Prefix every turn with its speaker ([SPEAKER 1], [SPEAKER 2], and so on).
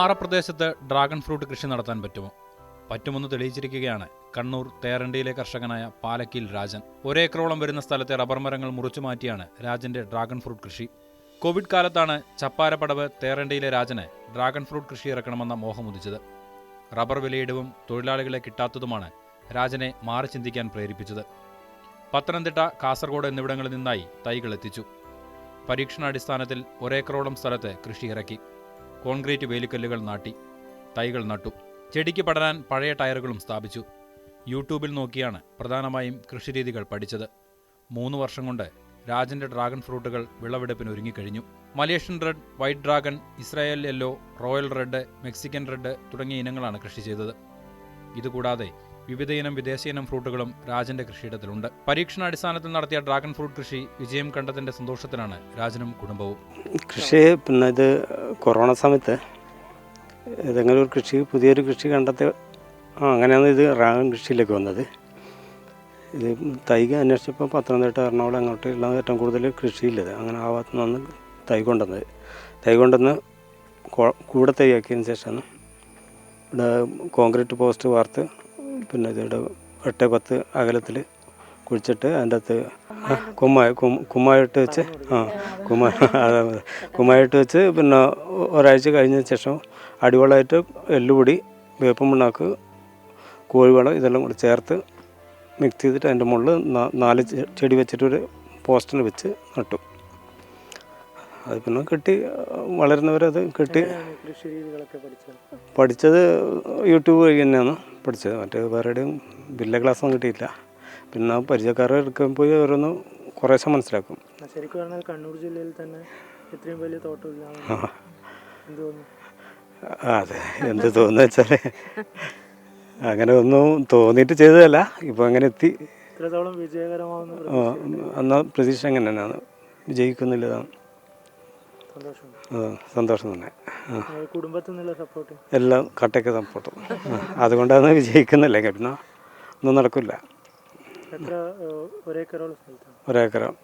[SPEAKER 1] പാറപ്രദേശത്ത് dragon fruit കൃഷി നടത്താൻ പറ്റുമെന്ന് തെളിയിച്ചിരിക്കുകയാണ് കണ്ണൂർ തേരണ്ടിയിലെ കർഷകനായ പാലക്കിൽ രാജൻ. ഒരേക്കറോളം വരുന്ന സ്ഥലത്തെ റബ്ബർ മരങ്ങൾ മുറിച്ചു മാറ്റിയാണ് രാജന്റെ ഡ്രാഗൺ ഫ്രൂട്ട് കൃഷി. കോവിഡ് കാലത്താണ് ചപ്പാരപ്പടവ് തേരണ്ടിയിലെ രാജന് ഡ്രാഗൺ ഫ്രൂട്ട് കൃഷി ഇറക്കണമെന്ന മോഹമുദിച്ചത്. റബ്ബർ വിലയിടവും തൊഴിലാളികളെ കിട്ടാത്തതുമാണ് രാജനെ മാറി ചിന്തിക്കാൻ പ്രേരിപ്പിച്ചത്. പത്തനംതിട്ട, കാസർഗോഡ് എന്നിവിടങ്ങളിൽ നിന്നായി തൈകൾ എത്തിച്ചു. പരീക്ഷണാടിസ്ഥാനത്തിൽ ഒരേക്കറോളം സ്ഥലത്ത് കൃഷി ഇറക്കി. കോൺക്രീറ്റ് വേലിക്കല്ലുകൾ നാട്ടി, തൈകൾ നട്ടു. ചെടിക്ക് പടരാൻ പഴയ ടയറുകളും സ്ഥാപിച്ചു. യൂട്യൂബിൽ നോക്കിയാണ് പ്രധാനമായും കൃഷിരീതികൾ പഠിച്ചത്. 3 വർഷം കൊണ്ട് രാജന്റെ ഡ്രാഗൺ ഫ്രൂട്ടുകൾ വിളവെടുപ്പിന് ഒരുങ്ങിക്കഴിഞ്ഞു. Malaysian red, white dragon, Israel yellow, royal red, Mexican red തുടങ്ങിയ ഇനങ്ങളാണ് കൃഷി ചെയ്തത്. ഇതുകൂടാതെ വിവിധയിനം വിദേശയിനം ഫ്രൂട്ടുകളും രാജന്റെ കൃഷിയിടത്തിലുണ്ട്. പരീക്ഷണാടിസ്ഥാനത്തിൽ നടത്തിയ ഡ്രാഗൺ ഫ്രൂട്ട് കൃഷി വിജയം കണ്ടതിന്റെ സന്തോഷത്തിലാണ് രാജനും കുടുംബവും.
[SPEAKER 2] കൃഷി ഇത് കൊറോണ സമയത്ത് ഏതെങ്കിലും ഒരു പുതിയൊരു കൃഷി കണ്ടെത്തി അങ്ങനെയാണ് ഇത് ഡ്രാഗൺ കൃഷിയിലേക്ക് വന്നത്. ഇത് തൈ അന്വേഷിച്ചപ്പോൾ പത്തനംതിട്ട, എറണാകുളം അങ്ങോട്ടുള്ള ഏറ്റവും കൂടുതൽ കൃഷിയില്ലത്. അങ്ങനെ ആ ഭാഗത്തു നിന്നാണ് തൈ കൊണ്ടുവന്ന് കൂടെ തൈയാക്കിയതിന് ശേഷമാണ് ഇവിടെ കോൺക്രീറ്റ് പോസ്റ്റ് വാർത്ത് ഇതിവിടെ 8-10 അകലത്തിൽ കുഴിച്ചിട്ട് അതിൻ്റെ അകത്ത് കുമ്മായിട്ട് വെച്ച് കുമ്മായിട്ട് വെച്ച് ഒരാഴ്ച കഴിഞ്ഞ ശേഷം അടിവളമായിട്ട് എല്ലുപൊടി, വേപ്പും പിണ്ണാക്ക്, കോഴിവളം ഇതെല്ലാം കൂടി ചേർത്ത് മിക്സ് ചെയ്തിട്ട് അതിൻ്റെ മുകളിൽ 4 ചെടി വെച്ചിട്ടൊരു പോസ്റ്റിൽ വെച്ച് നട്ടു. അത് കെട്ടി വളരുന്നവരത് കെട്ടി പഠിച്ചത് യൂട്യൂബ് വഴി തന്നെയാണ് പഠിച്ചത്. മറ്റേ വേറെ വലിയ ക്ലാസ്സൊന്നും കിട്ടിയില്ല. പിന്നെ പരിചയക്കാരെ എടുക്കാൻ പോയി ഓരോന്ന് കുറേശ്ശെ മനസ്സിലാക്കും.
[SPEAKER 3] ശരിക്കും പറഞ്ഞാൽ കണ്ണൂർ ജില്ലയിൽ തന്നെ ഇത്രയും വലിയ തോട്ടമില്ല.
[SPEAKER 2] അതെ, എന്ത് തോന്നുന്നു വെച്ചാൽ അങ്ങനെ ഒന്നും തോന്നിയിട്ട് ചെയ്തതല്ല, ഇപ്പം അങ്ങനെ എത്തി.
[SPEAKER 3] ഇത്രത്തോളം വിജയകരമാവുന്ന
[SPEAKER 2] എന്നാൽ പ്രതീക്ഷ അങ്ങനെ തന്നെയാണ്, വിജയിക്കുന്നില്ല. സന്തോഷം തന്നെ.
[SPEAKER 3] കുടുംബത്തിൽ നിന്നുള്ള സപ്പോർട്ട്
[SPEAKER 2] എല്ലാം കട്ടയ്ക്ക് സപ്പോർട്ടും. അതുകൊണ്ടാണ് വിജയിക്കുന്നില്ല, പിന്നെ ഒന്നും നടക്കില്ല.
[SPEAKER 3] ഒരേക്കറോളം സ്ഥലത്താണ്.
[SPEAKER 2] ഒരേക്കരം.